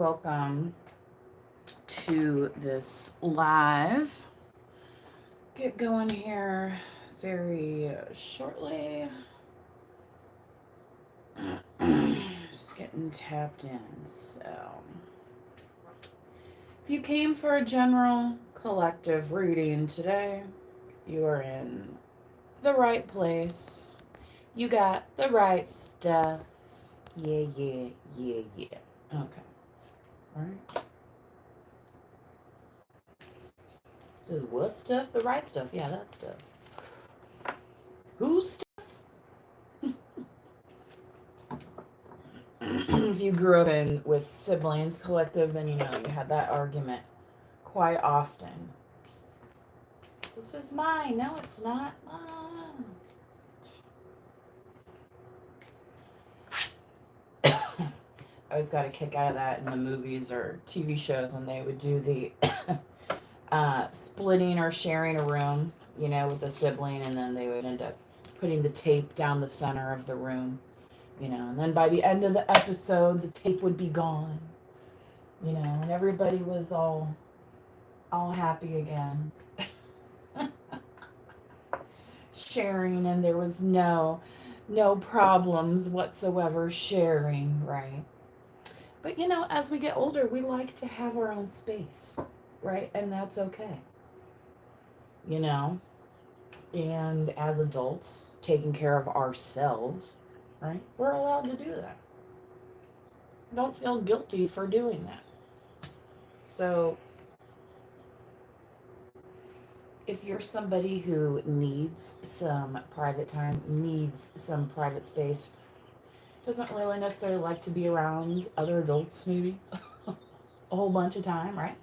Welcome to this live. Get going here very shortly. Just getting tapped in. So, if you came for a general collective reading today, you are in the right place. You got the right stuff. Yeah, yeah, yeah, yeah. Okay. All right. Says what stuff? The right stuff. Yeah, that stuff. Whose stuff? If you grew up in with siblings collective, then you know you had that argument quite often. This is mine. No, it's not. I always got a kick out of that in the movies or TV shows when they would do the splitting or sharing a room, with a sibling, and then they would end up putting the tape down the center of the room, and then by the end of the episode, the tape would be gone, and everybody was all happy again, sharing, and there was no problems whatsoever sharing, right? But as we get older, we like to have our own space, right? And that's okay, you know. And as adults, taking care of ourselves, right? We're allowed to do that. Don't feel guilty for doing that. So, if you're somebody who needs some private time, needs some private space, doesn't really necessarily like to be around other adults, maybe a whole bunch of time, right?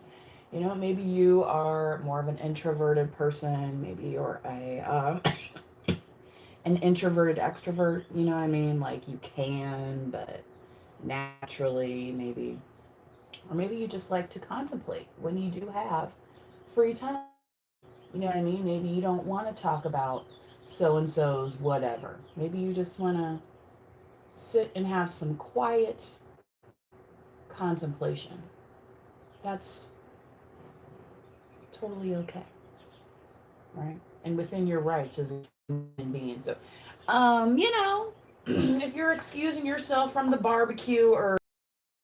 Maybe you are more of an introverted person. Maybe you're an introverted extrovert. You know what I mean? Like you can, but naturally, maybe, or maybe you just like to contemplate when you do have free time. You know what I mean? Maybe you don't want to talk about so and so's whatever. Maybe you just want to sit and have some quiet contemplation. That's totally okay, right? And within your rights as a human being. So, if you're excusing yourself from the barbecue or,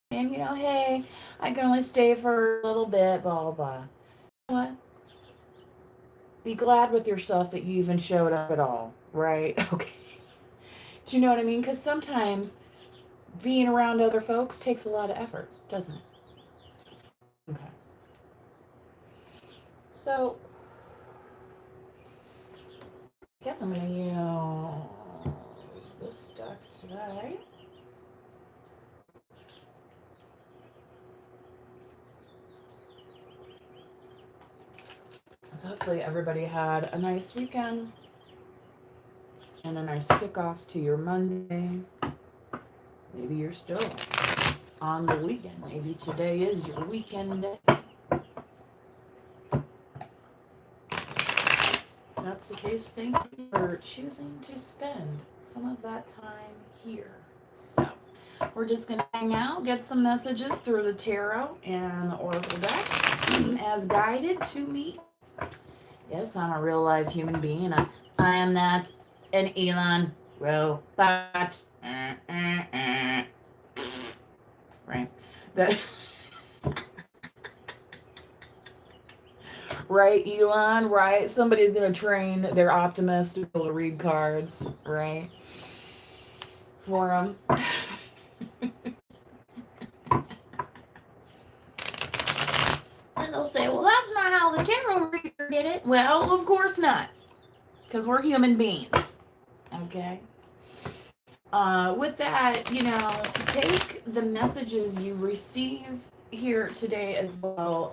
and hey, I can only stay for a little bit, blah, blah, blah. You know what? Be glad with yourself that you even showed up at all, right? Okay. Do you know what I mean? Because sometimes being around other folks takes a lot of effort, doesn't it? Okay. So, I guess I'm going to use this deck today. So hopefully everybody had a nice weekend and a nice kickoff to your Monday. Maybe you're still on the weekend. Maybe today is your weekend day. If that's the case, thank you for choosing to spend some of that time here. So we're just going to hang out, get some messages through the tarot and the oracle decks as guided to me. Yes, I'm a real live human being. I am not an Elon robot. Right? That. Right, Elon, right? Somebody's going to train their Optimus to be able to read cards, right? For them. And they'll say, well, that's not how the tarot reader did it. Well, of course not. Because we're human beings. Okay? With that, take the messages you receive here today as well.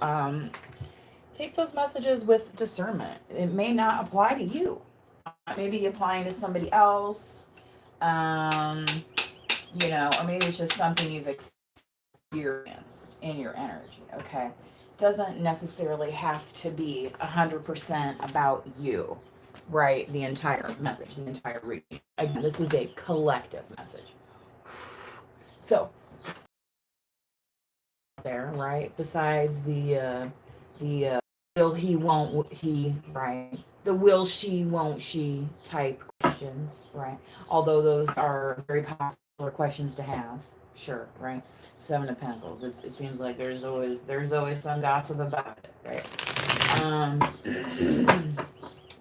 Take those messages with discernment. It may not apply to you. Maybe applying to somebody else. Or maybe it's just something you've experienced in your energy, okay? Doesn't necessarily have to be 100% about you, right? The entire message, the entire reading. Again, this is a collective message. So, there, right? Besides the will he won't he, right? The will she won't she type questions, right? Although those are very popular questions to have, sure, right? Seven of Pentacles. It seems like there's always some gossip about it, right?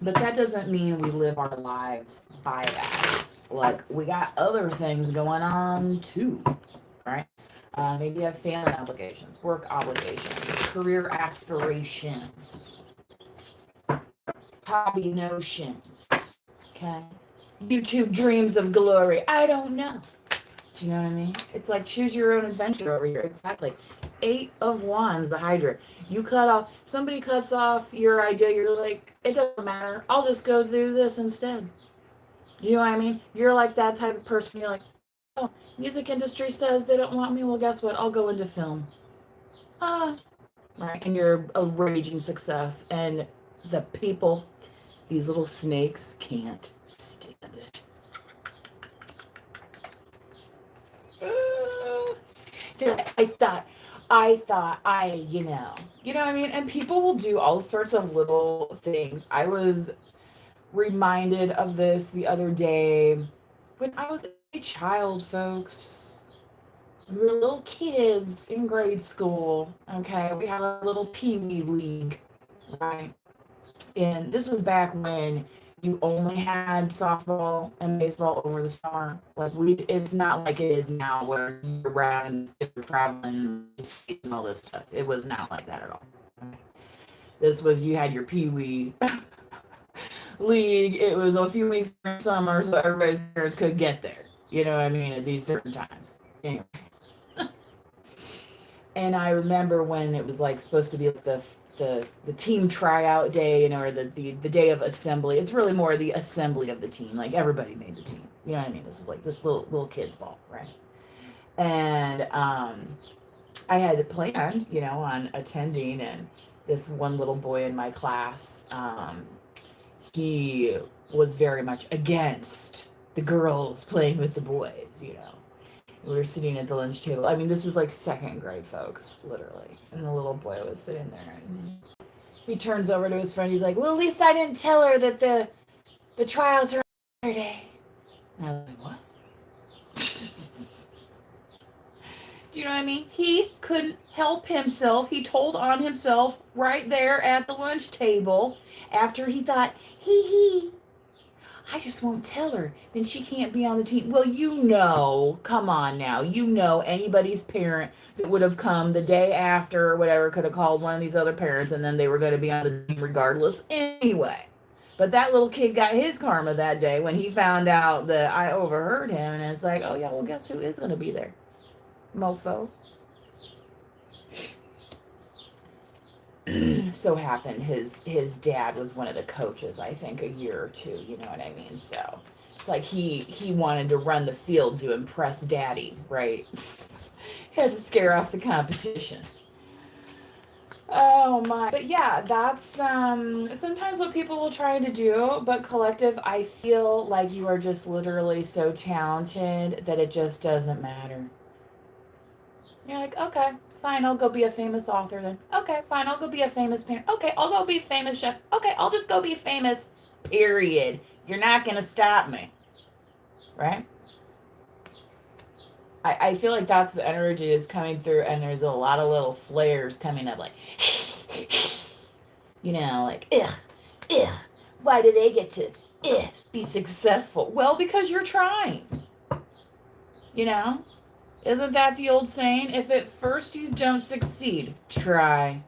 But that doesn't mean we live our lives by that. Like, we got other things going on too, right? Maybe you have family obligations, work obligations, career aspirations, hobby notions, okay? YouTube dreams of glory. I don't know. Do you know what I mean? It's like choose your own adventure over here. Exactly. Eight of Wands, the Hydra. You cut off, somebody cuts off your idea. You're like, it doesn't matter. I'll just go do this instead. Do you know what I mean? You're like that type of person. You're like, oh, music industry says they don't want me. Well, guess what? I'll go into film. Right. And you're a raging success. And the people, these little snakes, can't stand it. They're like, you know what I mean? And people will do all sorts of little things. I was reminded of this the other day when I was a child, folks. We were little kids in grade school. Okay, we had a little pee-wee league, right? And this was back when you only had softball and baseball over the summer. Like, it's not like it is now where you're around and you're traveling and all this stuff. It was not like that at all. This was, you had your pee-wee league. It was a few weeks in summer, so everybody's parents could get there. You know what I mean? At these certain times. Anyway. And I remember when it was like supposed to be like the team tryout day, or the day of assembly. It's really more the assembly of the team. Like, everybody made the team. You know what I mean? This is like this little kids ball, right? And I had planned, on attending, and this one little boy in my class, he was very much against the girls playing with the boys, We were sitting at the lunch table. I mean, this is like second grade, folks, literally. And the little boy was sitting there, and he turns over to his friend. He's like, well, at least I didn't tell her that the trials are Saturday. And I was like, what? Do you know what I mean? He couldn't help himself. He told on himself right there at the lunch table after he thought, I just won't tell her. Then she can't be on the team. Well, come on now. Anybody's parent that would have come the day after or whatever could have called one of these other parents, and then they were going to be on the team regardless anyway. But that little kid got his karma that day when he found out that I overheard him, and it's like, oh yeah, well, guess who is going to be there? Mofo. So happened his dad was one of the coaches, I think, a year or two, you know what I mean? So it's like he wanted to run the field to impress daddy, right? He had to scare off the competition. Oh my. But yeah, that's sometimes what people will try to do, but collective, I feel like you are just literally so talented that it just doesn't matter. You're like, okay, fine, I'll go be a famous author then. Okay, fine, I'll go be a famous parent. Okay, I'll go be a famous chef. Okay, I'll just go be famous, period. You're not going to stop me. Right? I feel like that's the energy is coming through, and there's a lot of little flares coming up, like, like, ugh, why do they get to, be successful? Well, because you're trying. Isn't that the old saying? If at first you don't succeed, try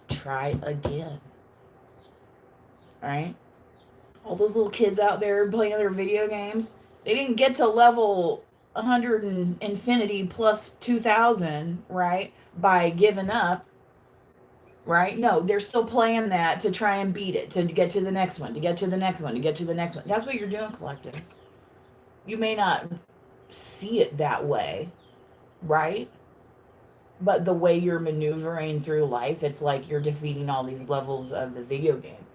again. Right? All those little kids out there playing other video games, they didn't get to level 100 and infinity plus 2,000, right? By giving up, right? No, they're still playing that to try and beat it, to get to the next one, to get to the next one, to get to the next one. That's what you're doing, collective. You may not see it that way, right? But the way you're maneuvering through life, it's like you're defeating all these levels of the video game.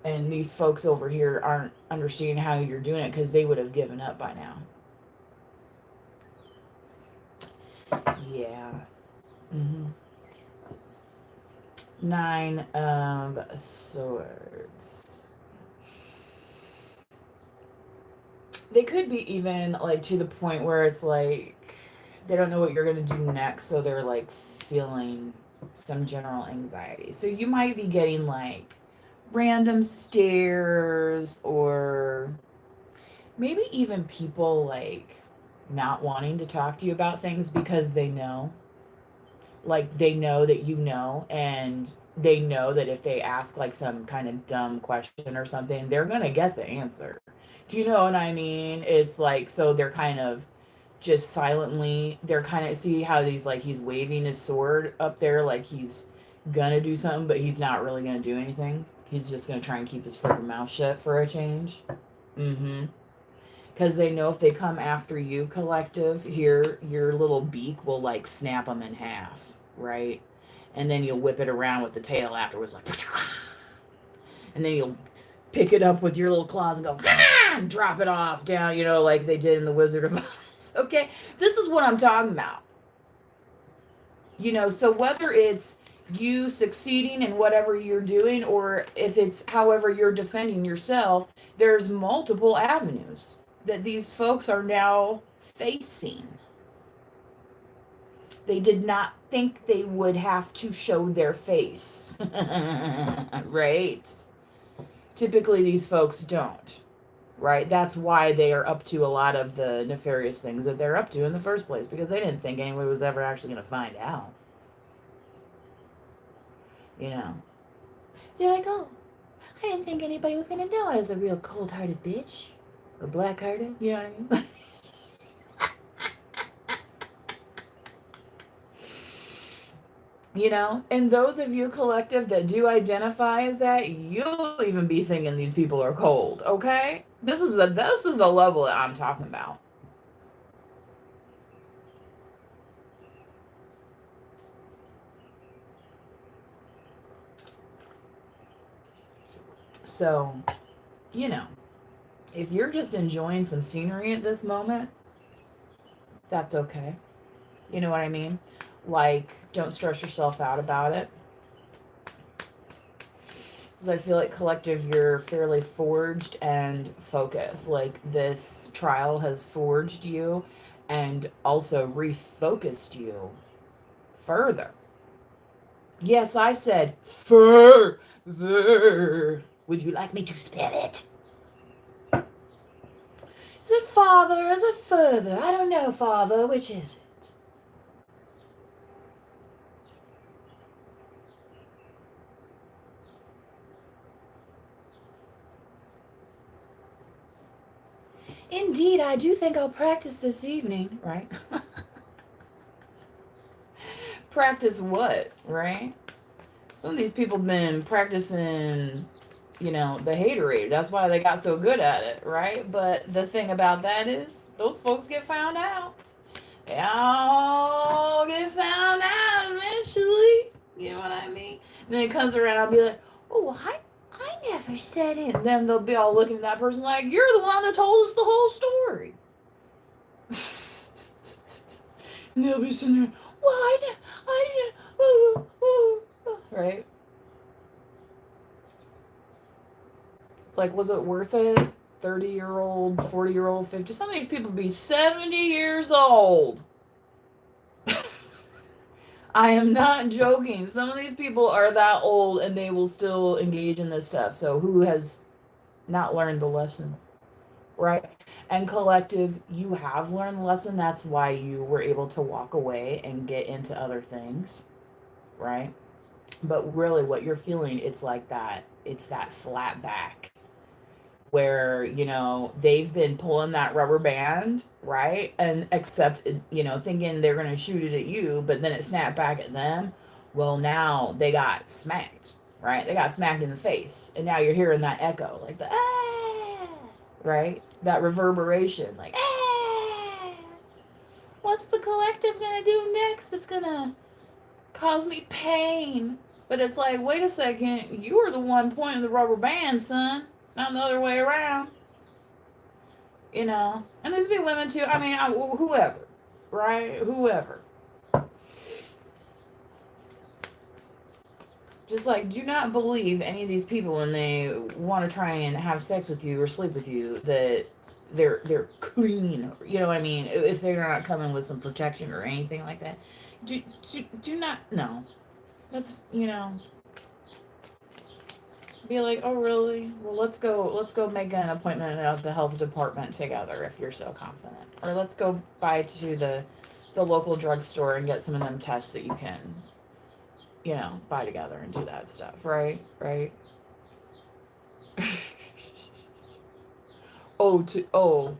And these folks over here aren't understanding how you're doing it because they would have given up by now. Yeah. Mm-hmm. 9 of Swords. They could be even like to the point where it's like they don't know what you're going to do next, so they're like feeling some general anxiety. So you might be getting like random stares, or maybe even people like not wanting to talk to you about things because they know. Like they know that you know, and they know that if they ask like some kind of dumb question or something, they're going to get the answer. Do you know what I mean? It's like, so they're kind of just silently, they're kind of, see how he's like, he's waving his sword up there like he's gonna do something, but he's not really gonna do anything. He's just gonna try and keep his freaking mouth shut for a change. Mm-hmm. Because they know if they come after you, collective, here, your little beak will like snap them in half, right? And then you'll whip it around with the tail afterwards, like, and then you'll pick it up with your little claws and go, and drop it off down, like they did in the Wizard of Oz. Okay? This is what I'm talking about. So whether it's you succeeding in whatever you're doing, or if it's however you're defending yourself, there's multiple avenues that these folks are now facing. They did not think they would have to show their face. Right? Typically, these folks don't. Right? That's why they are up to a lot of the nefarious things that they're up to in the first place, because they didn't think anyone was ever actually going to find out. They're like, oh, I didn't think anybody was going to know I was a real cold-hearted bitch. Or black-hearted, you know what I mean? And those of you, collective, that do identify as that, you'll even be thinking these people are cold, okay? This is the level that I'm talking about. So, if you're just enjoying some scenery at this moment, that's okay. You know what I mean? Like, don't stress yourself out about it. Because I feel like, collective, you're fairly forged and focused. Like, this trial has forged you and also refocused you further. Yes, I said further. Would you like me to spell it? Is it farther? Is it further? I don't know, father. Which is it? Indeed, I do think I'll practice this evening, right? Practice what, right? Some of these people have been practicing, the haterade. That's why they got so good at it, right? But the thing about that is, those folks get found out. They all get found out eventually. You know what I mean? And then it comes around, I'll be like, oh, I never said it. And then they'll be all looking at that person like, you're the one that told us the whole story. And they'll be sitting there, well, I right? It's like, was it worth it? 30-year-old, 40-year-old, 50. Some of these people be 70 years old. I am not joking. Some of these people are that old and they will still engage in this stuff. So who has not learned the lesson? Right? And collective, you have learned the lesson. That's why you were able to walk away and get into other things. Right? But really what you're feeling, it's like that. It's that slap back where, they've been pulling that rubber band, right? And except, thinking they're going to shoot it at you, but then it snapped back at them. Well, now they got smacked, right? They got smacked in the face. And now you're hearing that echo, like the, ah, right? That reverberation, like, ah. What's the collective going to do next? It's going to cause me pain. But it's like, wait a second, you were the one pointing the rubber band, son. Not the other way around. And there's be women too. I mean, whoever, right? Whoever. Just like, do not believe any of these people when they want to try and have sex with you or sleep with you that they're clean. You know what I mean? If they're not coming with some protection or anything like that, do not. No, that's, be like, oh really? Well, let's go make an appointment at the health department together if you're so confident, or let's go by to the local drugstore and get some of them tests that you can, buy together and do that stuff, right? Right.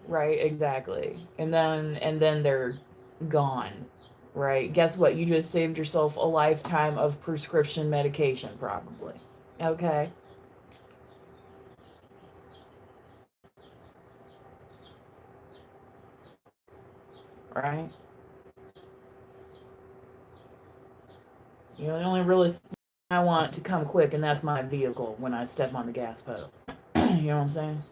Right, exactly. And then they're gone, right? Guess what? You just saved yourself a lifetime of prescription medication, probably. Okay. Right? The only really thing I want to come quick, and that's my vehicle when I step on the gas pedal. You know what I'm saying?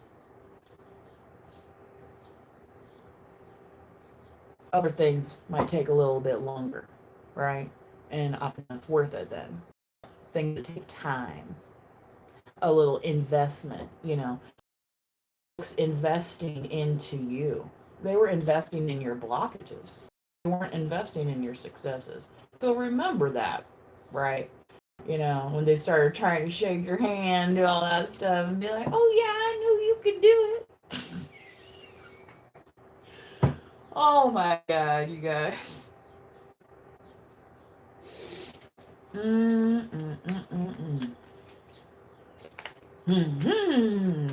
Other things might take a little bit longer, right? And often that's worth it then. Things that take time, a little investment, investing into you. They were investing in your blockages. They weren't investing in your successes. So remember that, right? When they started trying to shake your hand, do all that stuff, and be like, oh yeah, I knew you could do it. Oh my God, you guys. Mm-mm-mm-mm-mm. Mm-hmm.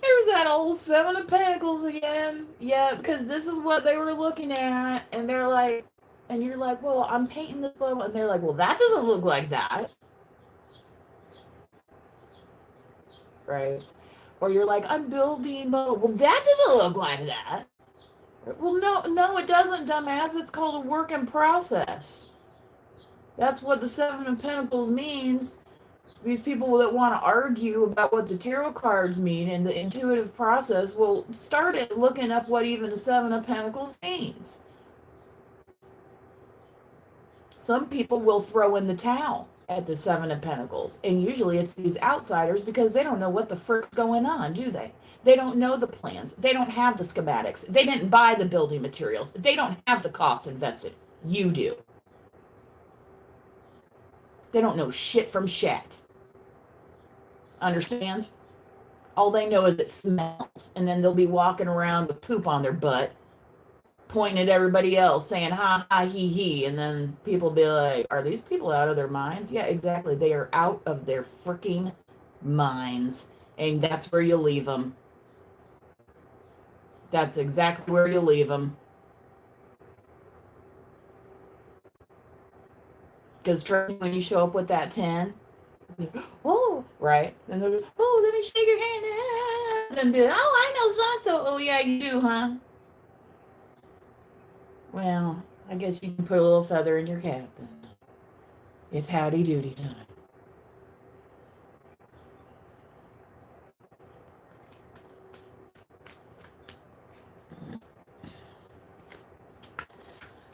There's that old Seven of Pentacles again. Yeah, because this is what they were looking at, and they're like, and you're like, well, I'm painting this level, and they're like, well, that doesn't look like that, right? Or you're like, I'm building, but well, that doesn't look like that. Well, no, it doesn't, dumbass. It's called a work in process. That's what the Seven of Pentacles means. These people that want to argue about what the tarot cards mean and the intuitive process will start it looking up what even the Seven of Pentacles means. Some people will throw in the towel at the Seven of Pentacles, and usually it's these outsiders because they don't know what the frick's going on, do they? They don't know the plans. They don't have the schematics. They didn't buy the building materials. They don't have the costs invested. You do. They don't know shit from shat. Understand? All they know is it smells, and then they'll be walking around with poop on their butt, pointing at everybody else, saying ha ha he he, and then people be like, "Are these people out of their minds?" Yeah, exactly. They are out of their freaking minds, and that's where you leave them. That's exactly where you leave them. Because when you show up with that 10, oh, right, and they're, oh, let me shake your hand, and be like, oh, I know so. Oh yeah, you do, huh? Well, I guess you can put a little feather in your cap then. It's howdy doody time.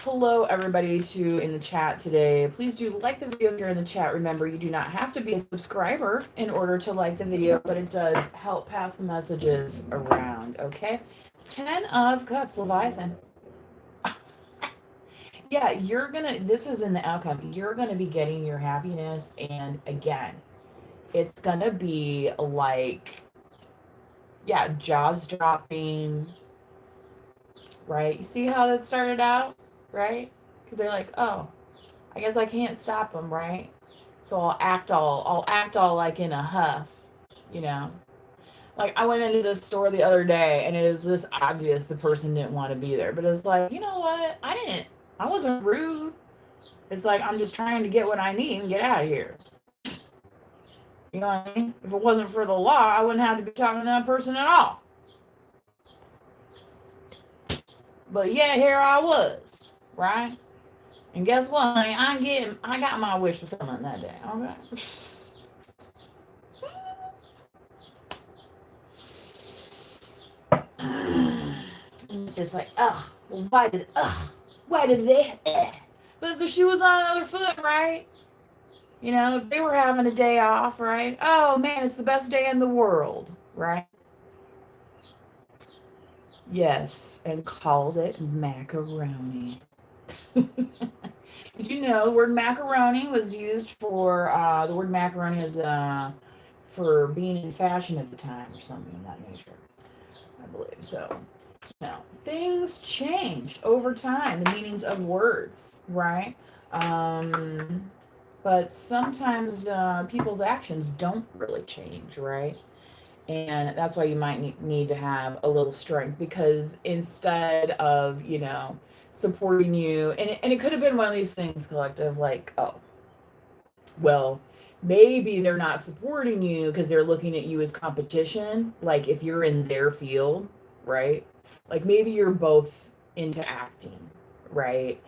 Hello, everybody, in the chat today. Please do like the video if you're in the chat. Remember, you do not have to be a subscriber in order to like the video, but it does help pass the messages around, okay? 10 of Cups, Leviathan. Yeah, this is in the outcome. You're gonna be getting your happiness, and again, it's gonna be like, yeah, jaws dropping, right? You see how that started out, right? Because they're like, oh, I guess I can't stop them, right? So I'll act all like in a huff, you know. Like I went into this store the other day, and it is just obvious the person didn't want to be there, but it's like, you know what? I wasn't rude. It's like I'm just trying to get what I need and get out of here. You know what I mean? If it wasn't for the law, I wouldn't have to be talking to that person at all. But yeah, here I was, right? And guess what, honey? I got my wish fulfillment that day. Okay. It's just like, oh, Well, why did they? But if the shoe was on another foot, right? You know, if they were having a day off, right? Oh man, it's the best day in the world, right? Yes, and called it macaroni. Did you know the word macaroni was used for the word macaroni is for being in fashion at the time or something of that nature? I believe so. Now, things change over time, the meanings of words, right? Um, but sometimes people's actions don't really change, right? And that's why you might need to have a little strength, because instead of, supporting you, and it could have been one of these things, collective, like, oh, well, maybe they're not supporting you because they're looking at you as competition, like if you're in their field, right? Like maybe you're both into acting, right?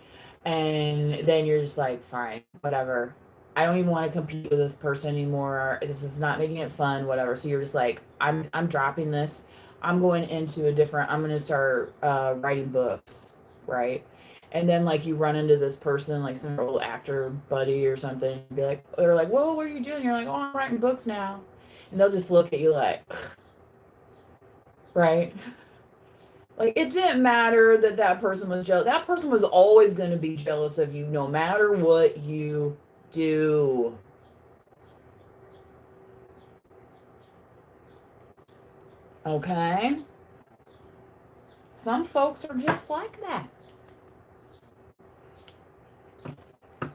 And then you're just like, fine, whatever. I don't even want to compete with this person anymore. This is not making it fun, whatever. So you're just like, I'm dropping this. I'm going into a different. I'm going to start writing books, right? And then like you run into this person, like some old actor buddy or something, and be like, they're like, whoa, what are you doing? You're like, oh, I'm writing books now. And they'll just look at you like, right? Like it didn't matter that that person was jealous. That person was always going to be jealous of you, no matter what you do. Okay? Some folks are just like that.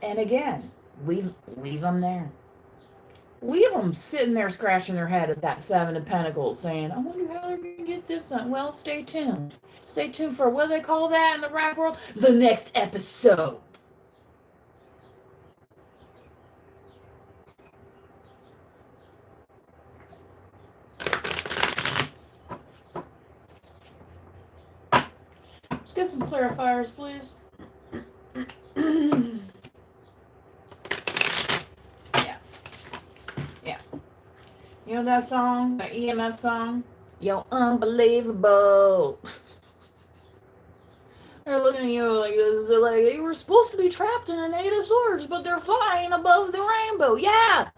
And again, leave them there. Leave them sitting there scratching their head at that Seven of Pentacles saying, I wonder how they're going to get this done. Well, stay tuned. Stay tuned for, what do they call that in the rap world? The next episode. Let's get some clarifiers, please. Yeah. You know that song, that EMF song? You're unbelievable. They're looking at you like this. They're like, you were supposed to be trapped in an Eight of Swords, but they're flying above the rainbow. Yeah.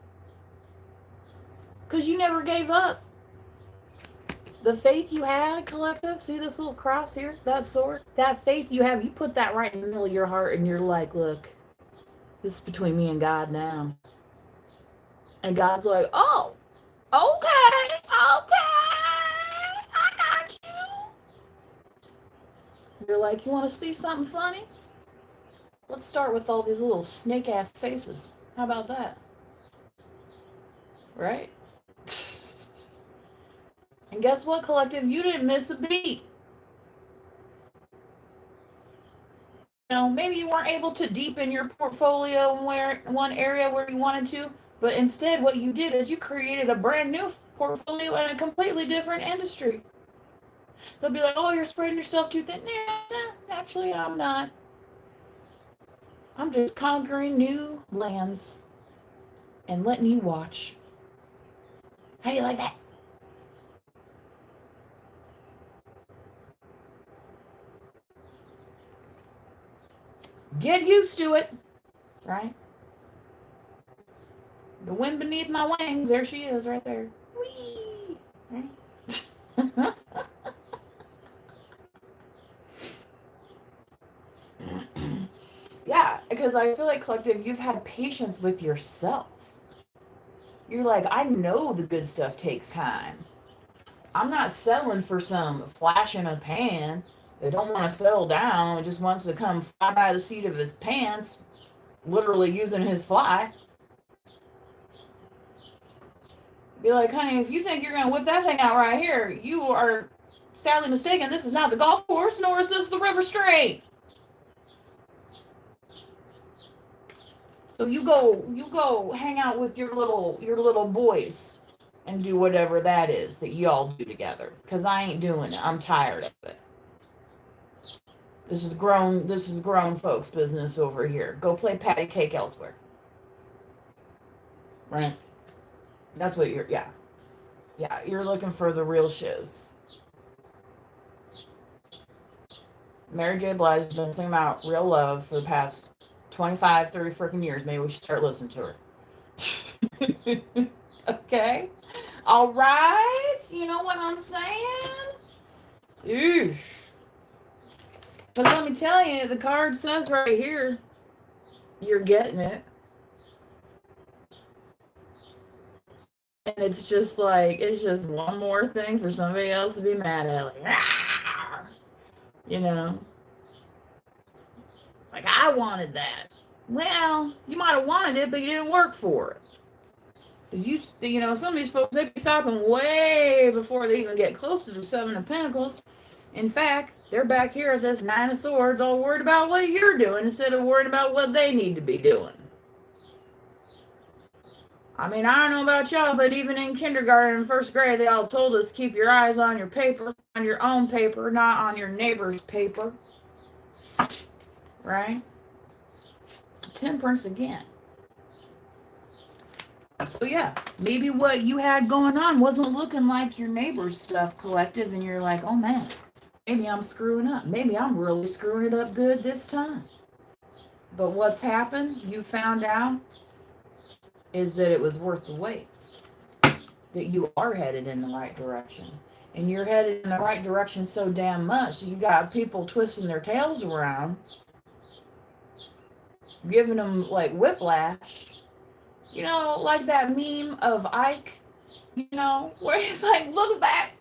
Because you never gave up. The faith you had, collective, see this little cross here? That sword? That faith you have, you put that right in the middle of your heart and you're like, look, this is between me and God now. And God's like, oh, okay, I got you. You're like, you want to see something funny? Let's start with all these little snake ass faces. How about that? Right? And guess what, collective? You didn't miss a beat. Maybe you weren't able to deepen your portfolio in one area where you wanted to, but instead what you did is you created a brand new portfolio in a completely different industry. They'll be like, oh, you're spreading yourself too thin. Nah, actually, I'm not. I'm just conquering new lands and letting you watch. How do you like that? Get used to it, right? The wind beneath my wings, there she is, right there. Whee! Right? Yeah, because I feel like, collective, you've had patience with yourself. You're like, I know the good stuff takes time. I'm not settling for some flash in a pan that don't want to settle down, just wants to come fly by the seat of his pants, literally using his fly. Be like, honey, if you think you're going to whip that thing out right here, you are sadly mistaken. This is not the golf course, nor is this the river straight. So you go hang out with your little boys and do whatever that is that y'all do together. Because I ain't doing it. I'm tired of it. This is grown folks' business over here. Go play patty cake elsewhere. Right? That's what yeah, you're looking for the real shiz. Mary J. Blige has been singing about real love for the past 25, 30 freaking years. Maybe we should start listening to her. Okay? All right? You know what I'm saying? Eesh. But let me tell you, the card says right here, you're getting it. And it's just like, it's just one more thing for somebody else to be mad at. Like, ah! You know? Like, I wanted that. Well, you might have wanted it, but you didn't work for it. You know, some of these folks, they be stopping way before they even get close to the Seven of Pentacles. In fact, they're back here at this Nine of Swords, all worried about what you're doing instead of worried about what they need to be doing. I mean, I don't know about y'all, but even in kindergarten and first grade, they all told us keep your eyes on your paper, on your own paper, not on your neighbor's paper. Right? Temperance again. So yeah, maybe what you had going on wasn't looking like your neighbor's stuff, collective, and you're like, oh man, maybe I'm screwing up. Maybe I'm really screwing it up good this time. But what's happened, you found out, is that it was worth the wait. That you are headed in the right direction. And you're headed in the right direction so damn much, you got people twisting their tails around, giving them like whiplash. You know, like that meme of Ike, you know, where he's like, looks back.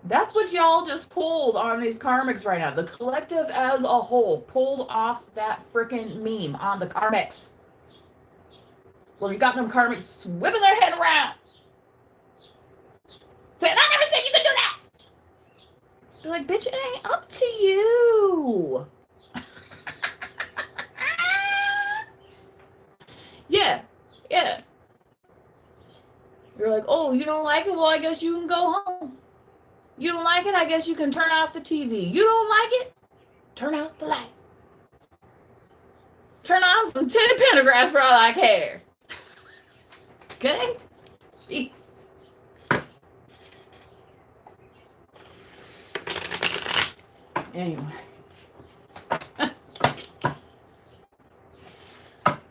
That's what y'all just pulled on these karmics right now. The collective as a whole pulled off that freaking meme on the karmics. Where you got them karmics whipping their head around. Saying, I never said you could do that. They're like, bitch, it ain't up to you. Yeah. You're like, oh, you don't like it? Well, I guess you can go home. You don't like it? I guess you can turn off the TV. You don't like it? Turn out the light. Turn on some tinted pentagraphs for all I care. Okay? Jesus. Anyway.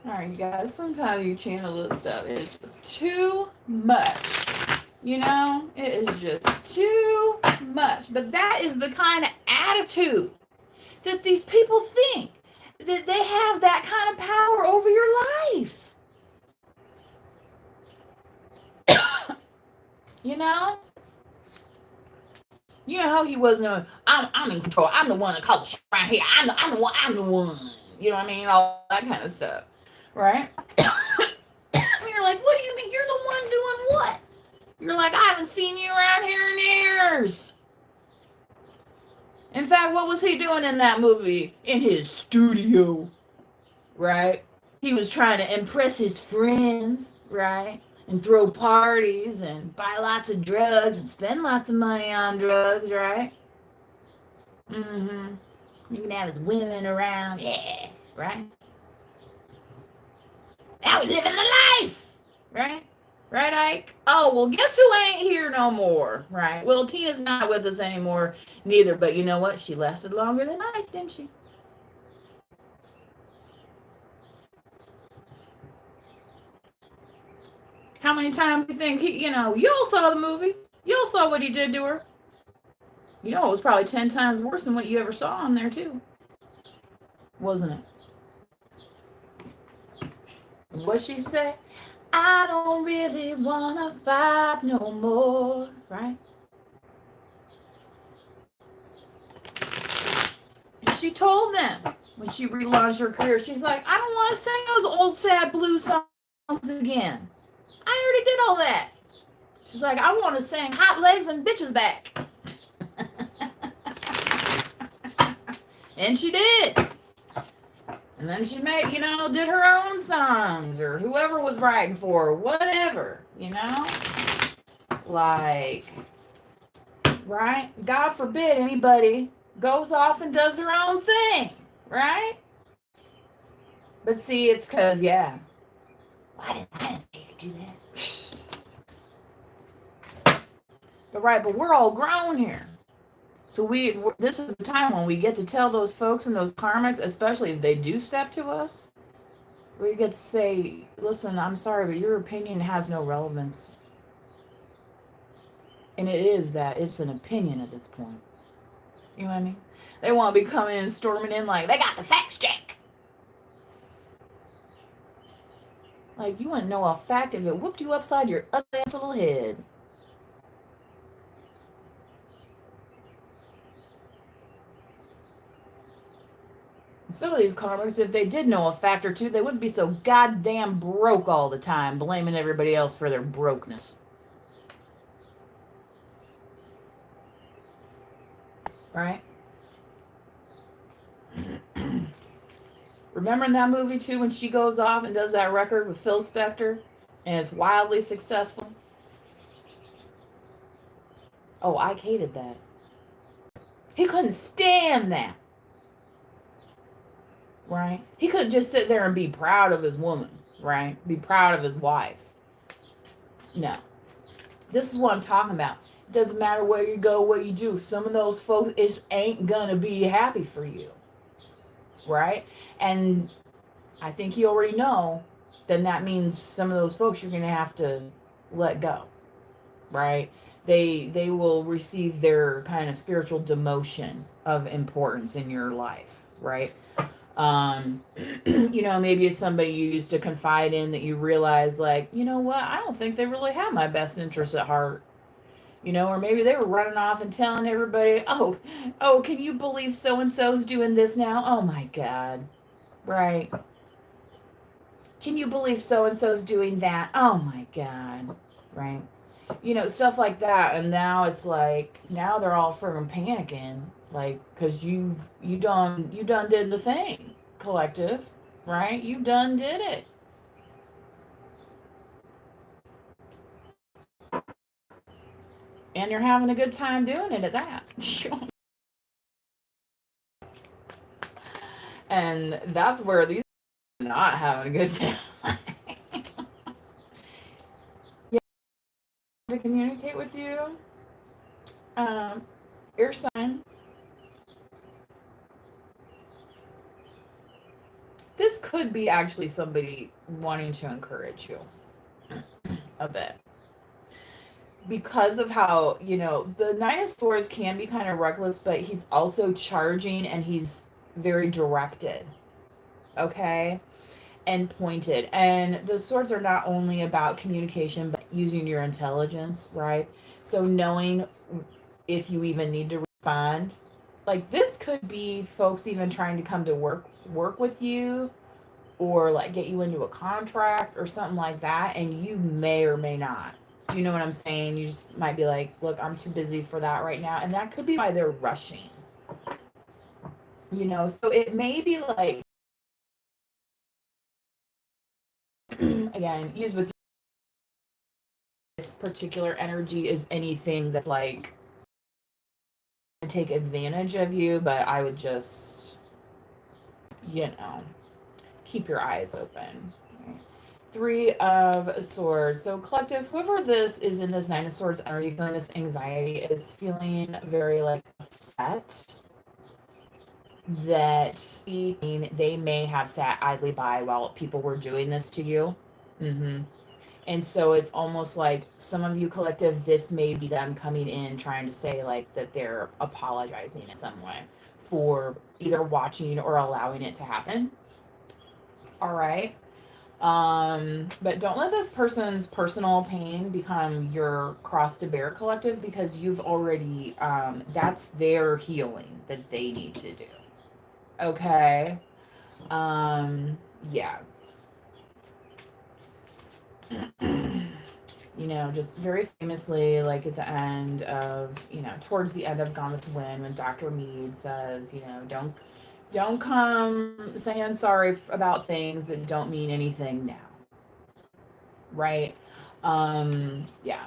Alright, you guys, sometimes you channel this stuff. It's just too much. You know? It is just too much. But that is the kind of attitude that these people think. That they have that kind of power over your life. You know? You know how he was no, I'm in control. I'm the one that calls the shit around here. I'm the one. You know what I mean? All that kind of stuff. Right? You're like, what do you mean? You're the one doing what? You're like, I haven't seen you around here in years. In fact, what was he doing in that movie? In his studio. Right? He was trying to impress his friends. Right? And throw parties and buy lots of drugs and spend lots of money on drugs, right? Mm-hmm. You can have his women around, yeah, right? Now we living the life, right? Right, Ike? Oh, well, guess who ain't here no more, right? Well, Tina's not with us anymore, neither, but you know what? She lasted longer than Ike, didn't she? How many times do you think he, you know, you all saw the movie. You all saw what he did to her. You know, it was probably 10 times worse than what you ever saw on there, too. Wasn't it? What she said? I don't really want to fight no more, right? And she told them when she relaunched her career, she's like, I don't want to sing those old sad blues songs again. I already did all that. She's like, I want to sing Hot Legs and Bitches Back. And she did. And then she made, you know, did her own songs or whoever was writing for her, whatever, you know? Like, right? God forbid anybody goes off and does their own thing, right? But see, it's because, yeah. I didn't think you could do that. But right, but we're all grown here. So this is the time when we get to tell those folks and those karmics, especially if they do step to us, we get to say, listen, I'm sorry, but your opinion has no relevance. And it is that. It's an opinion at this point. You know what I mean? They want to be coming and storming in like, they got the facts check. Like, you wouldn't know a fact if it whooped you upside your ugly ass little head. Some of these karmics, if they did know a fact or two, they wouldn't be so goddamn broke all the time, blaming everybody else for their brokenness. Right? Remember in that movie, too, when she goes off and does that record with Phil Spector, and it's wildly successful? Oh, Ike hated that. He couldn't stand that. Right? He couldn't just sit there and be proud of his woman, right? Be proud of his wife. No. This is what I'm talking about. It doesn't matter where you go, what you do. Some of those folks just ain't gonna be happy for you. Right? And I think you already know, then that means some of those folks you're gonna have to let go. Right? They will receive their kind of spiritual demotion of importance in your life, right? You know, maybe it's somebody you used to confide in that you realize, like, you know what, I don't think they really have my best interests at heart. You know, or maybe they were running off and telling everybody, oh, can you believe so and so's doing this now? Oh my God. Right. Can you believe so and so's doing that? Oh my God. Right. You know, stuff like that. And now it's like, now they're all freaking panicking, like, because you done did the thing, collective, right? You done did it. And you're having a good time doing it at that. And that's where these are not having a good time. Yeah, to communicate with you. Your sign. This could be actually somebody wanting to encourage you a bit. Because of how, you know, the Nine of Swords can be kind of reckless, but he's also charging and he's very directed. Okay? And pointed. And the swords are not only about communication, but using your intelligence, right? So knowing if you even need to respond. Like, this could be folks even trying to come to work with you, or like get you into a contract or something like that, and you may or may not. Do you know what I'm saying? You just might be like, look, I'm too busy for that right now. And that could be why they're rushing. You know, so it may be like, again, used with this particular energy is anything that's like take advantage of you, but I would just, you know, keep your eyes open. Three of Swords. So collective, whoever this is in this Nine of Swords energy, feeling this anxiety, is feeling very like upset that they may have sat idly by while people were doing this to you. And so it's almost like some of you collective, this may be them coming in trying to say like that they're apologizing in some way for either watching or allowing it to happen. All right. But don't let this person's personal pain become your cross to bear, collective, because you've already, that's their healing that they need to do. Okay. Yeah. You know, just very famously, like at the end of, you know, towards the end of Gone with the Wind, when Dr. Mead says, you know, don't come saying sorry about things that don't mean anything now. Right? Yeah.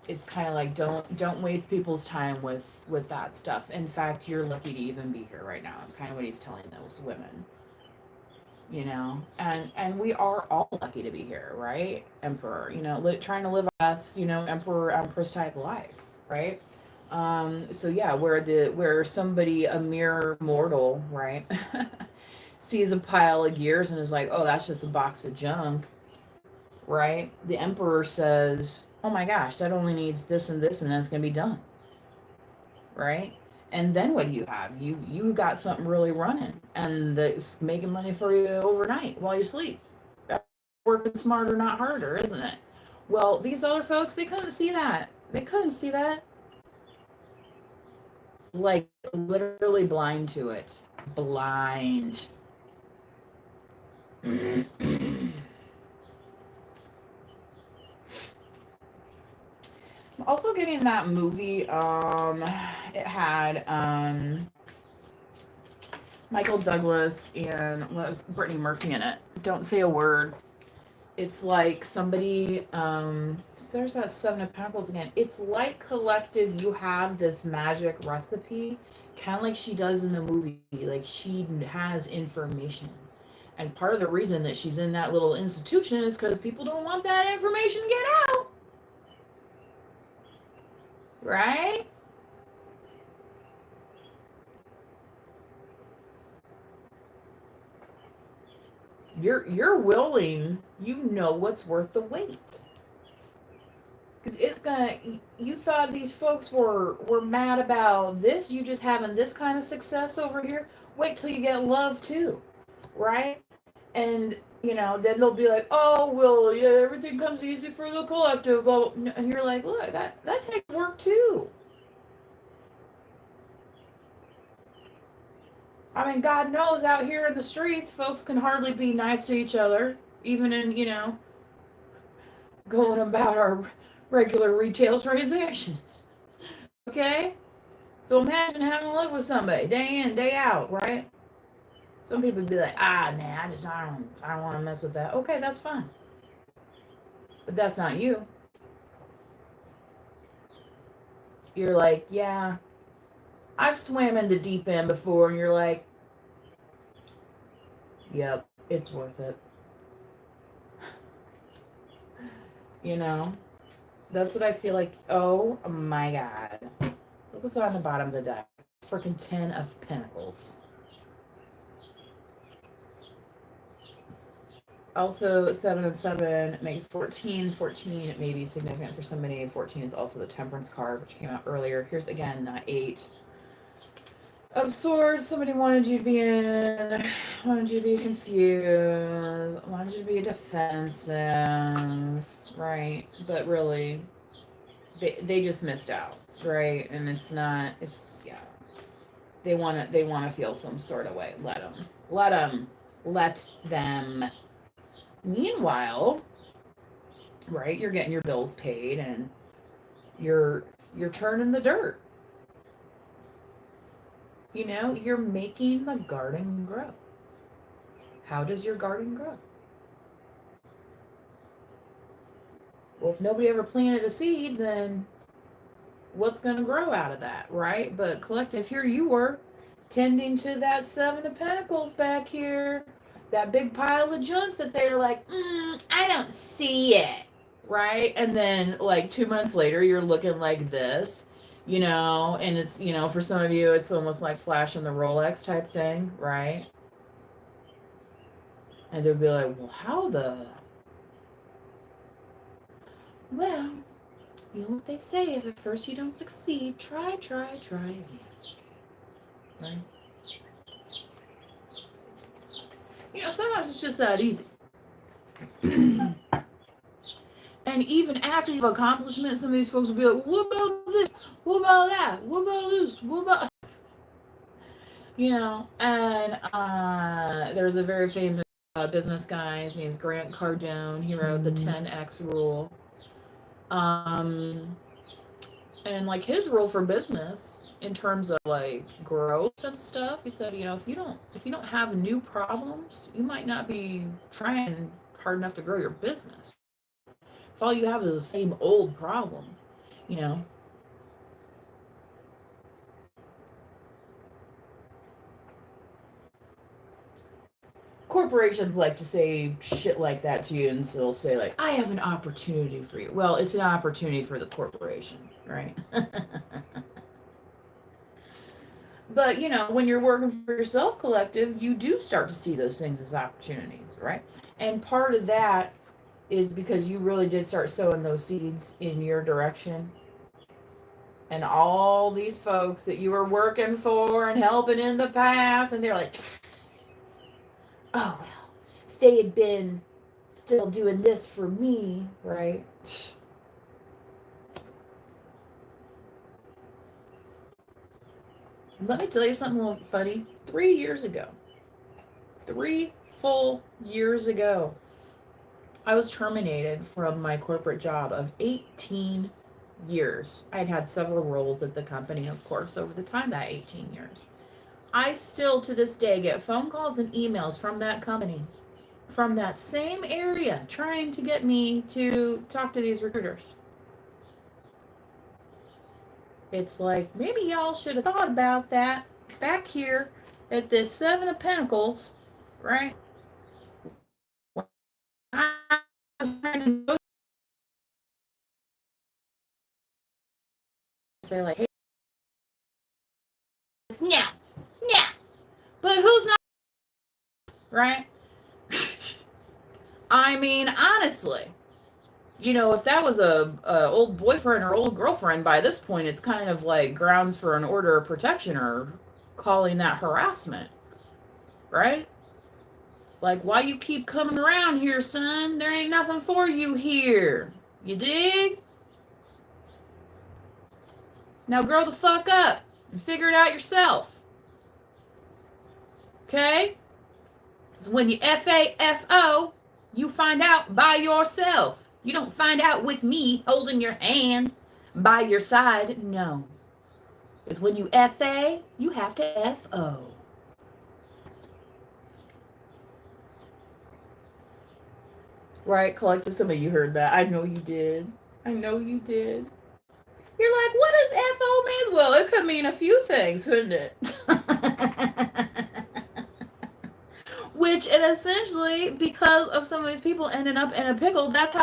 It's kind of like don't waste people's time with that stuff. In fact, you're lucky to even be here right now. It's kind of what he's telling those women. You know, and we are all lucky to be here, right? Emperor, you know, trying to live us, you know, emperor empress type life, right? So yeah, where somebody, a mere mortal, right, sees a pile of gears and is like, oh, that's just a box of junk, right? The emperor says, oh my gosh, that only needs this and that's gonna be done, right? And then what do you have? You got something really running and that's making money for you overnight while you sleep. That's working smarter, not harder, isn't it? Well, these other folks, they couldn't see that. They couldn't see that. Like literally blind to it. Blind. I'm also getting that movie. It had Michael Douglas and what was Brittany Murphy in it. Don't say a word. It's like somebody. There's that Seven of Pentacles again. It's like collective. You have this magic recipe, kind of like she does in the movie. Like she has information. And part of the reason that she's in that little institution is because people don't want that information to get out. Right? You're willing, you know what's worth the wait. Because it's gonna, you thought these folks were mad about this, you just having this kind of success over here. Wait till you get love too, right? And then they'll be like, oh well, yeah, everything comes easy for the collective, blah, blah. And you're like, look, that takes work too. I mean, God knows out here in the streets, folks can hardly be nice to each other, even in, going about our regular retail transactions. Okay? So imagine having to live with somebody day in, day out, right? Some people would be like, nah, I don't want to mess with that. Okay, that's fine. But that's not you. You're like, yeah, I've swam in the deep end before, and you're like, yep, it's worth it. That's what I feel like. Oh my God. Look what's on the bottom of the deck. Freaking 10 of Pentacles. Also, 7 and 7 makes 14. 14 may be significant for somebody. 14 is also the Temperance card, which came out earlier. Here's again 8 of Swords. Somebody wanted you to be wanted you to be confused, wanted you to be defensive, right? But really, they just missed out, right? And yeah. They want to feel some sort of way. Let them. Meanwhile, right, you're getting your bills paid and you're turning the dirt. You're making the garden grow. How does your garden grow? Well, if nobody ever planted a seed, then what's going to grow out of that, right? But collective, here you were tending to that 7 of Pentacles back here. That big pile of junk that they're like, I don't see it, right? And then like 2 months later, you're looking like this, and it's, for some of you, it's almost like flashing the Rolex type thing, right? And they'll be like, well, well, you know what they say, if at first you don't succeed, try again, right? Sometimes it's just that easy. And even after you've accomplished it, some of these folks will be like, what about this? What about that? What about this? What about... And there's a very famous business guy. His name's Grant Cardone. He wrote the 10X rule. And like his rule for business in terms of like growth and stuff, he said, if you don't have new problems, you might not be trying hard enough to grow your business. If all you have is the same old problem, corporations like to say shit like that to you, and so they'll say like, I have an opportunity for you. Well, it's an opportunity for the corporation, right? But, when you're working for yourself, collective, you do start to see those things as opportunities, right? And part of that is because you really did start sowing those seeds in your direction. And all these folks that you were working for and helping in the past, and they're like, oh, well, if they had been still doing this for me, right? Let me tell you something a little funny. 3 years ago, 3 full years ago, I was terminated from my corporate job of 18 years. I'd had several roles at the company, of course, over the time that 18 years. I still to this day get phone calls and emails from that company, from that same area, trying to get me to talk to these recruiters. It's like, maybe y'all should have thought about that back here at this Seven of Pentacles, right? I was trying to say, like, hey, yeah, yeah, but who's not, right? I mean, honestly, if that was a old boyfriend or old girlfriend, by this point, it's kind of like grounds for an order of protection or calling that harassment, right? Like, why you keep coming around here, son? There ain't nothing for you here. You dig? Now grow the fuck up and figure it out yourself. Okay? Because when you FAFO, you find out by yourself. You don't find out with me holding your hand by your side. No. Because when you FA, you have to FO. Right, collective. Some of you heard that. I know you did. I know you did. You're like, what does FO mean? Well, it could mean a few things, couldn't it? Which, and essentially, because of some of these people ending up in a pickle, that's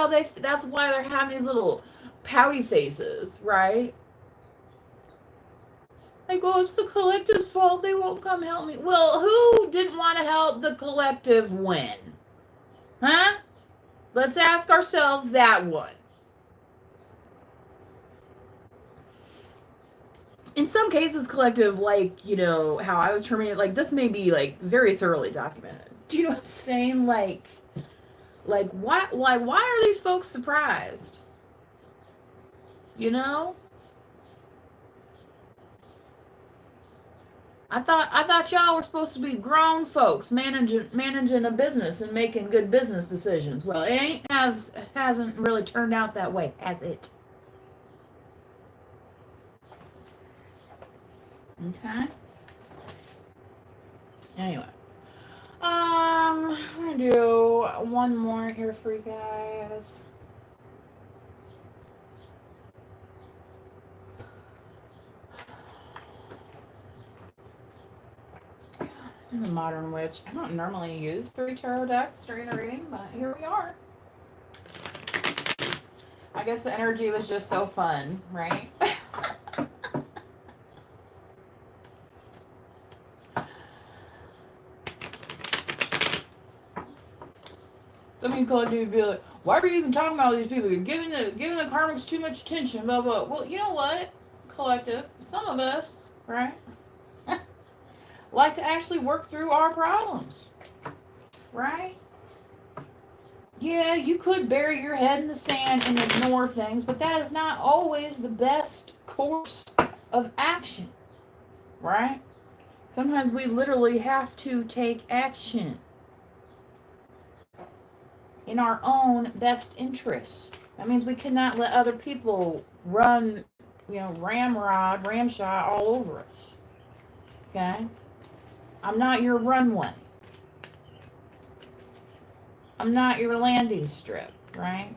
why they're having these little pouty faces, right? Like, oh, it's the collective's fault. They won't come help me. Well, who didn't want to help the collective when? Huh? Let's ask ourselves that one. In some cases, collective, like, how I was terminated, like, this may be, like, very thoroughly documented. Do you know what I'm saying? Like, why are these folks surprised? I thought y'all were supposed to be grown folks managing a business and making good business decisions. Well, it hasn't really turned out that way, has it? Okay. Anyway, I'm gonna do one more here for you guys. I'm a modern witch. I don't normally use 3 tarot decks during a reading, but here we are. I guess the energy was just so fun, right? Some of you collective would be like, why are you even talking about all these people? You're giving the karmics too much attention, blah, blah. Well, you know what, collective? Some of us, right, like to actually work through our problems, right? Yeah, you could bury your head in the sand and ignore things, but that is not always the best course of action, right? Sometimes we literally have to take action in our own best interests. That means we cannot let other people run, ramshot all over us. Okay? I'm not your runway. I'm not your landing strip, right?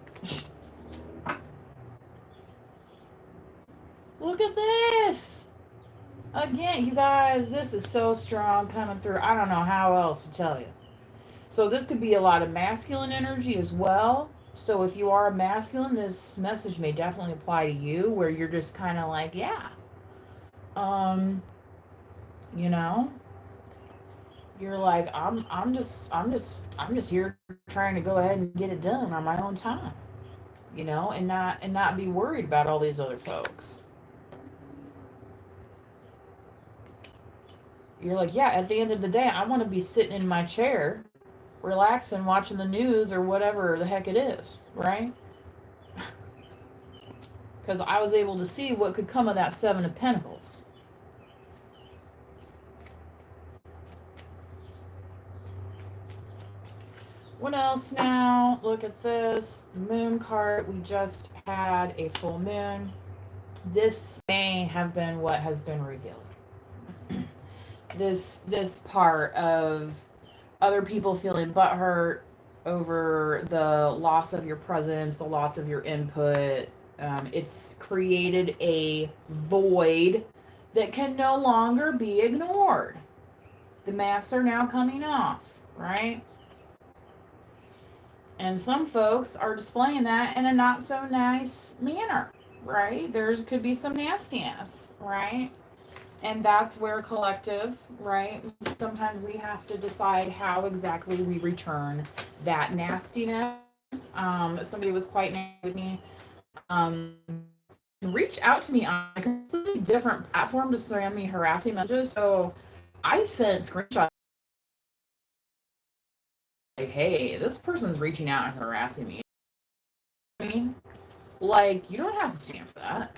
Look at this. Again, you guys, this is so strong coming through. I don't know how else to tell you. So this could be a lot of masculine energy as well. So if you are a masculine, this message may definitely apply to you, where you're just kind of like, yeah. You know, you're like, I'm just here trying to go ahead and get it done on my own time. You know, and not be worried about all these other folks. You're like, yeah, at the end of the day, I want to be sitting in my chair, relaxing, watching the news or whatever the heck it is, right? Because I was able to see what could come of that Seven of Pentacles. What else now? Look at this. The moon card. We just had a full moon. This may have been what has been revealed. This part of other people feeling butthurt over the loss of your presence, the loss of your input. It's created a void that can no longer be ignored. The masks are now coming off, right? And some folks are displaying that in a not so nice manner, right? There could be some nastiness, right? And that's where collective, right? Sometimes we have to decide how exactly we return that nastiness. Somebody was quite nice with me. Reached out to me on a completely different platform to send me harassing messages. So I sent screenshots like, hey, this person's reaching out and harassing me. I mean, like, you don't have to stand for that.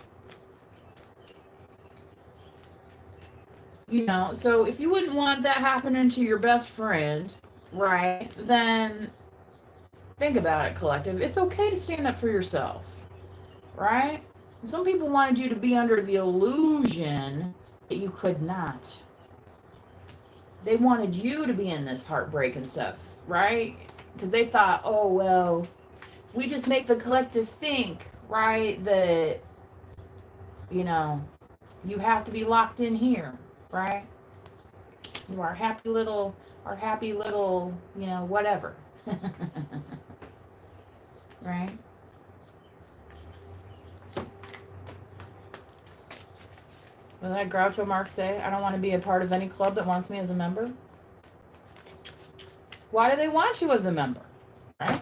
You know, so if you wouldn't want that happening to your best friend, right, then think about it, collective. It's okay to stand up for yourself, right? Some people wanted you to be under the illusion that you could not. They wanted you to be in this heartbreak and stuff, right? Because they thought, oh, well, if we just make the collective think, right, that, you know, you have to be locked in here, right? You are happy little, you know, whatever. Right? Will that Groucho Marx say, I don't want to be a part of any club that wants me as a member? Why do they want you as a member? Right?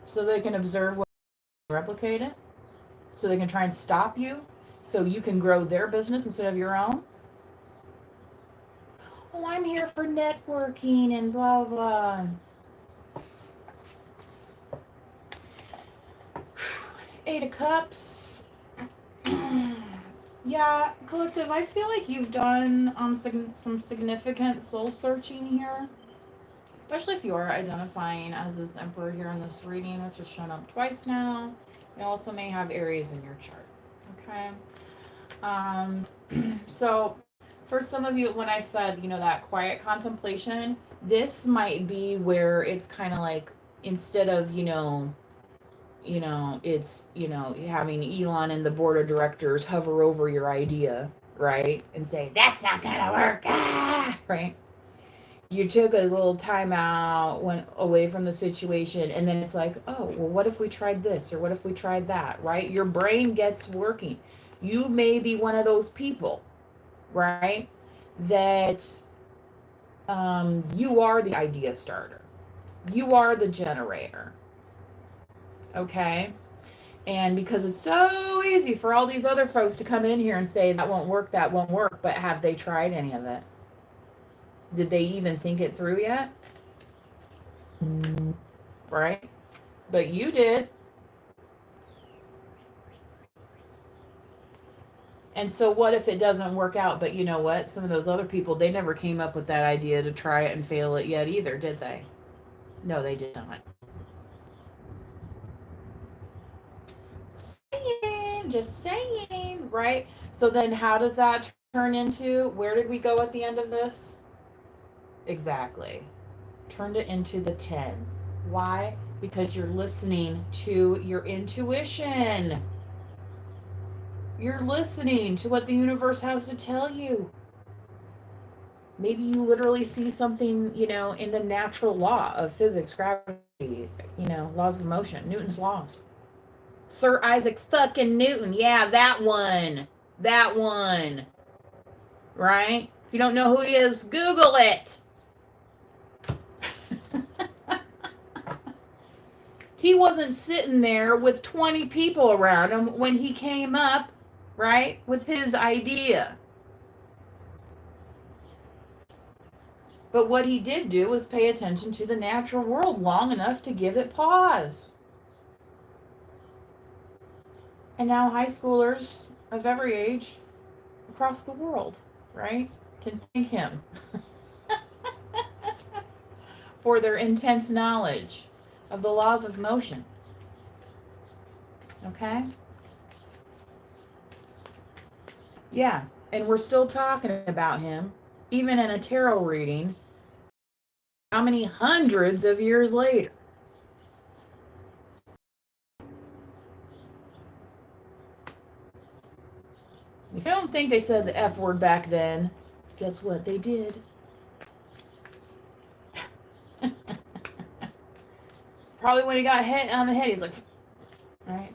So they can observe what replicate it? So they can try and stop you? So you can grow their business instead of your own? Oh, I'm here for networking and blah, blah. Eight of Cups. Yeah, collective, I feel like you've done some significant soul searching here. Especially if you are identifying as this Emperor here in this reading, which has shown up twice now. You also may have Aries in your chart. Okay. So for some of you, when I said, you know, that quiet contemplation, this might be where it's kind of like, instead of, it's, having Elon and the board of directors hover over your idea, right? And say, that's not going to work, right? You took a little time out, went away from the situation, and then it's like, oh, well, what if we tried this? Or what if we tried that, right? Your brain gets working. You may be one of those people, right? That you are the idea starter. You are the generator. Okay? And because it's so easy for all these other folks to come in here and say, that won't work, but have they tried any of it? Did they even think it through yet? Right? But you did. And so what if it doesn't work out? But you know what? Some of those other people, they never came up with that idea to try it and fail it yet either, did they? No, they did not. Just saying, right? So then how does that turn into, where did we go at the end of this? Exactly. Turned it into the 10. Why? Because you're listening to your intuition. You're listening to what the universe has to tell you. Maybe you literally see something, in the natural law of physics, gravity, laws of motion, Newton's laws. Sir Isaac fucking Newton. Yeah, that one. That one. Right? If you don't know who he is, Google it. He wasn't sitting there with 20 people around him when he came up, right, with his idea. But what he did do was pay attention to the natural world long enough to give it pause. And now high schoolers of every age across the world, right, can thank him for their intense knowledge of the laws of motion. Okay? Yeah, and we're still talking about him, even in a tarot reading, how many hundreds of years later? If you don't think they said the F word back then, guess what? They did. Probably when he got hit on the head, he's like, right?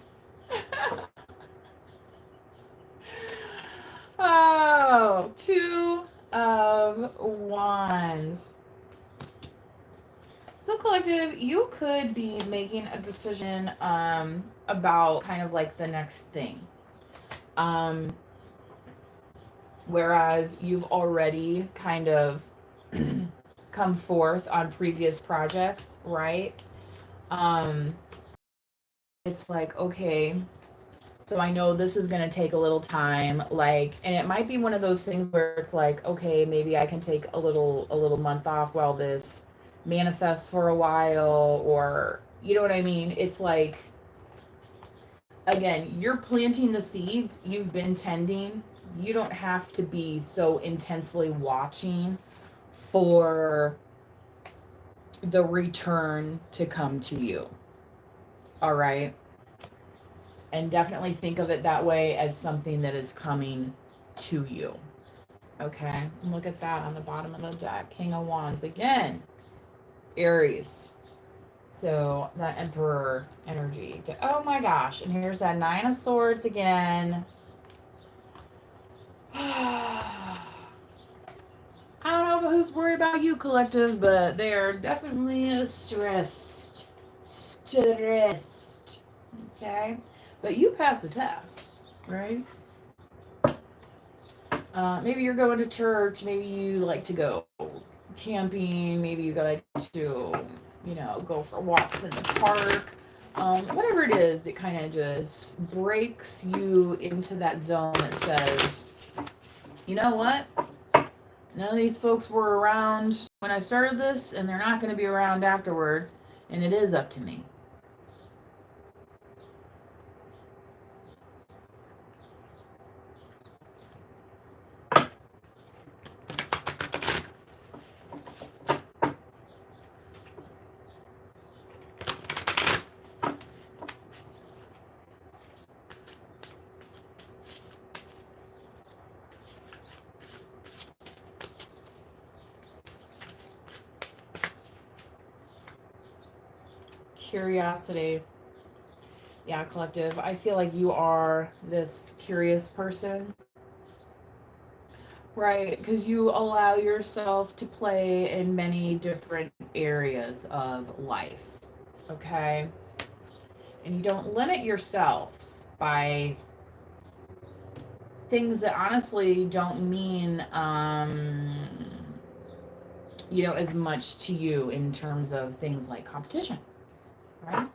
Oh, 2 of Wands. So collective, you could be making a decision about kind of like the next thing. Whereas you've already kind of come forth on previous projects, right? It's like, okay, so I know this is going to take a little time, like, and it might be one of those things where it's like, okay, maybe I can take a little month off while this manifests for a while, or you know what I mean? It's like, again, you're planting the seeds, you've been tending. You don't have to be so intensely watching for the return to come to you. All right? And definitely think of it that way, as something that is coming to you. Okay? And look at that on the bottom of the deck. King of Wands again. Aries. So that Emperor energy. Oh my gosh. And here's that 9 of Swords again. I don't know who's worried about you, collective, but they are definitely stressed. Okay? But you pass the test, right? Maybe you're going to church. Maybe you like to go camping. Maybe you like to, go for walks in the park. Whatever it is that kind of just breaks you into that zone that says, you know what? None of these folks were around when I started this, and they're not going to be around afterwards, and it is up to me. Curiosity. Yeah, collective. I feel like you are this curious person, right? Because you allow yourself to play in many different areas of life, okay? And you don't limit yourself by things that honestly don't mean, as much to you in terms of things like competition, right?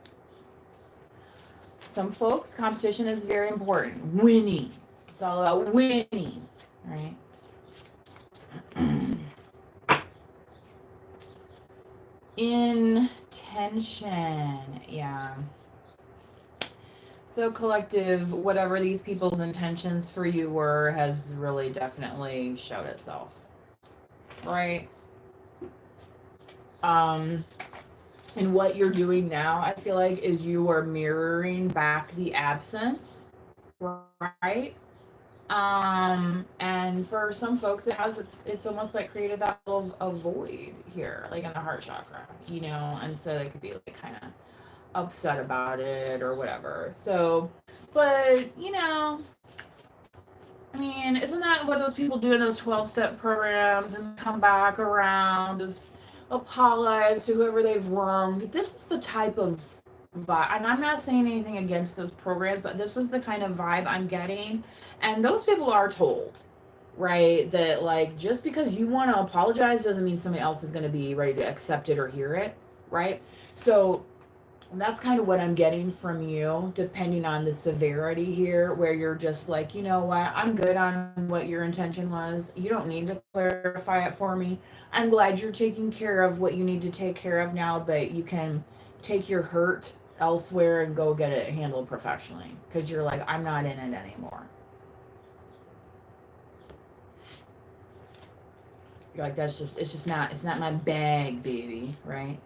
Some folks, competition is very important. Winning. It's all about winning, right? Intention. Yeah. So collective, whatever these people's intentions for you were has really definitely showed itself. Right? And what you're doing now, I feel like, is you are mirroring back the absence, right? And for some folks, it's almost like created that little a void here, like in the heart chakra, and so they could be like kind of upset about it or whatever. So, but mean, isn't that what those people do in those 12-step programs and come back around, just apologize to whoever they've wronged? This is the type of vibe, and I'm not saying anything against those programs, but this is the kind of vibe I'm getting. And those people are told, right, that like just because you want to apologize doesn't mean somebody else is going to be ready to accept it or hear it, right? So that's kind of what I'm getting from you, depending on the severity here, where you're just like, you know what, I'm good on what your intention was. You don't need to clarify it for me. I'm glad you're taking care of what you need to take care of now, but you can take your hurt elsewhere and go get it handled professionally, because you're like, I'm not in it anymore. You're like, it's not my bag, baby, right?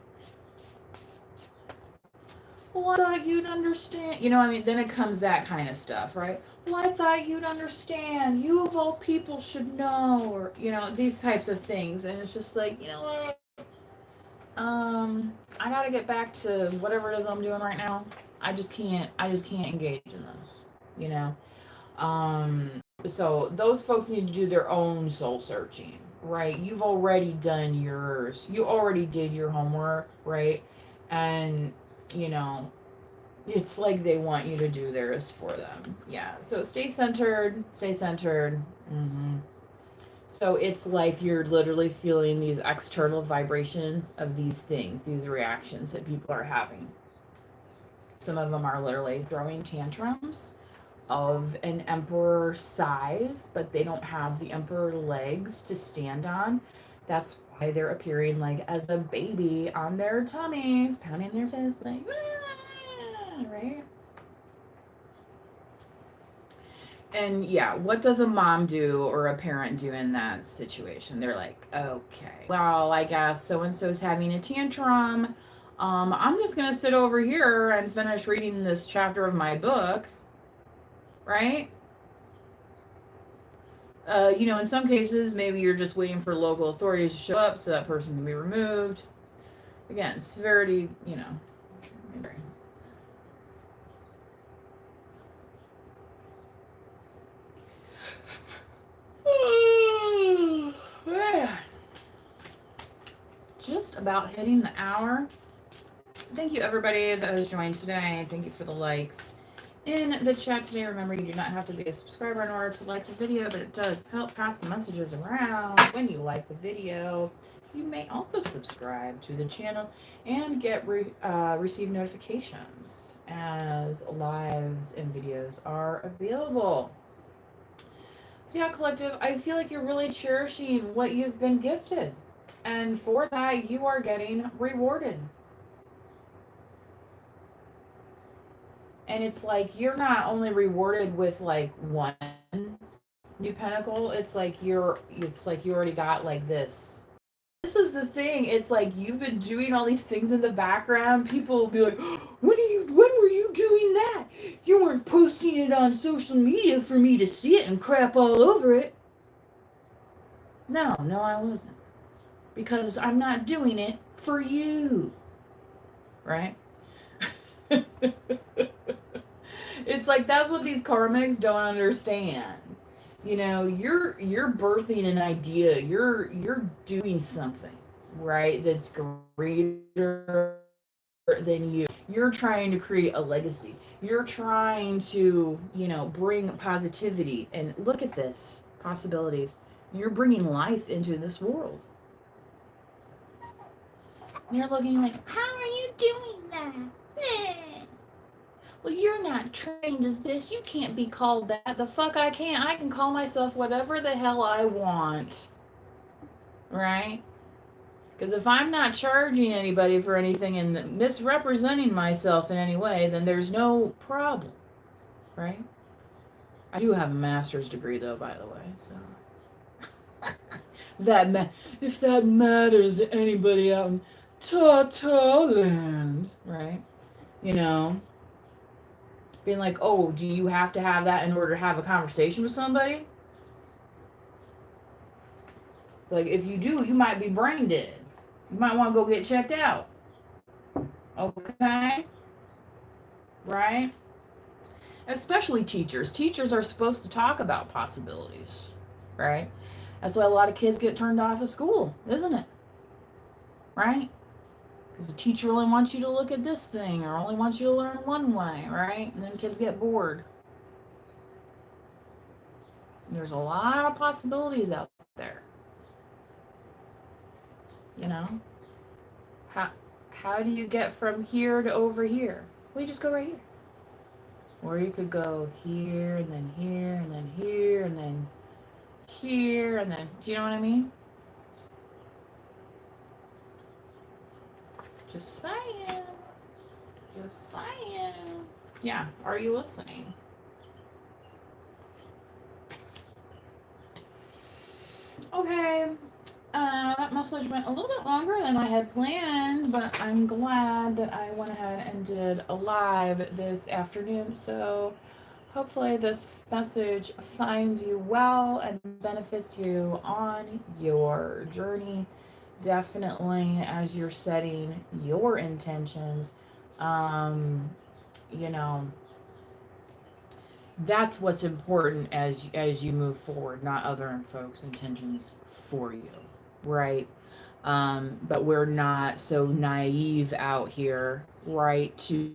Well, I thought you'd understand. You know, I mean, then it comes that kind of stuff, right? Well, I thought you'd understand. You of all people should know, or you know, these types of things. And it's just like, you know what? I gotta get back to whatever it is I'm doing right now. I just can't engage in this, you know? So those folks need to do their own soul searching, right? You've already done yours. You already did your homework, right? And you know, it's like they want you to do theirs for them. Yeah. So stay centered. Mm-hmm. So it's like you're literally feeling these external vibrations of these things, these reactions that people are having. Some of them are literally throwing tantrums of an emperor size, but they don't have the emperor legs to stand on. That's why they're appearing like as a baby on their tummies, pounding their fists like, right? And yeah, what does a mom do or a parent do in that situation? They're like, okay, well, I guess so-and-so's having a tantrum. I'm just going to sit over here and finish reading this chapter of my book, right? You know, in some cases, maybe you're just waiting for local authorities to show up so that person can be removed. Again, severity, you know. Just about hitting the hour. Thank you, everybody that has joined today. Thank you for the likes in the chat today. Remember, you do not have to be a subscriber in order to like the video, but it does help pass the messages around when you like the video. You may also subscribe to the channel and get receive notifications as lives and videos are available. So yeah, collective, I feel like you're really cherishing what you've been gifted. And for that, you are getting rewarded. And it's like you're not only rewarded with like one new pentacle, it's like you already got like this. This is the thing. It's like you've been doing all these things in the background. People will be like, when were you doing that? You weren't posting it on social media for me to see it and crap all over it. No, I wasn't. Because I'm not doing it for you. Right? It's like that's what these karmics don't understand. You know, you're birthing an idea. You're doing something, right? That's greater than you. You're trying to create a legacy. You're trying to, you know, bring positivity and look at this possibilities. You're bringing life into this world. They're looking like, how are you doing that? Well, you're not trained as this. You can't be called that. The fuck I can't. I can call myself whatever the hell I want. Right? Because if I'm not charging anybody for anything and misrepresenting myself in any way, then there's no problem. Right? I do have a master's degree, though, by the way, so... if that matters to anybody out in Tata-land, right? You know... Being like, oh, do you have to have that in order to have a conversation with somebody? It's like, if you do, you might be brain dead. You might want to go get checked out. Okay? Right? Especially teachers. Teachers are supposed to talk about possibilities, right? That's why a lot of kids get turned off of school, isn't it? Right? Because the teacher only wants you to look at this thing or only wants you to learn one way, right? And then kids get bored. There's a lot of possibilities out there. You know? How do you get from here to over here? Well, you just go right here. Or you could go here and then here and then here and then here and then, do you know what I mean? Just saying. Just saying. Yeah, are you listening? Okay. That message went a little bit longer than I had planned, but I'm glad that I went ahead and did a live this afternoon. So hopefully this message finds you well and benefits you on your journey. Definitely as you're setting your intentions, you know, that's what's important as you move forward, not other folks' intentions for you, right? But we're not so naive out here, right, to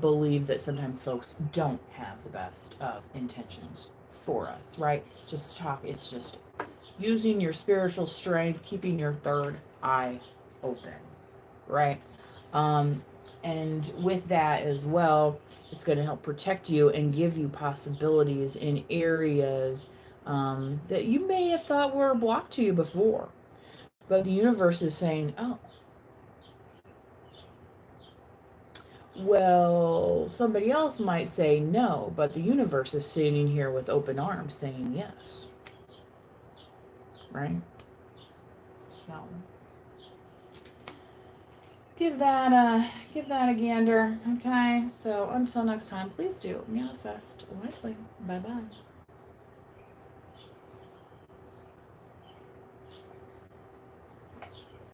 believe that sometimes folks don't have the best of intentions for us, right? It's just using your spiritual strength, keeping your third eye open, right? And with that as well, it's going to help protect you and give you possibilities in areas that you may have thought were blocked to you before. But the universe is saying, oh, well, somebody else might say no, but the universe is sitting here with open arms saying yes. Right? So give that a gander. Okay? So until next time, please do manifest wisely. Bye bye.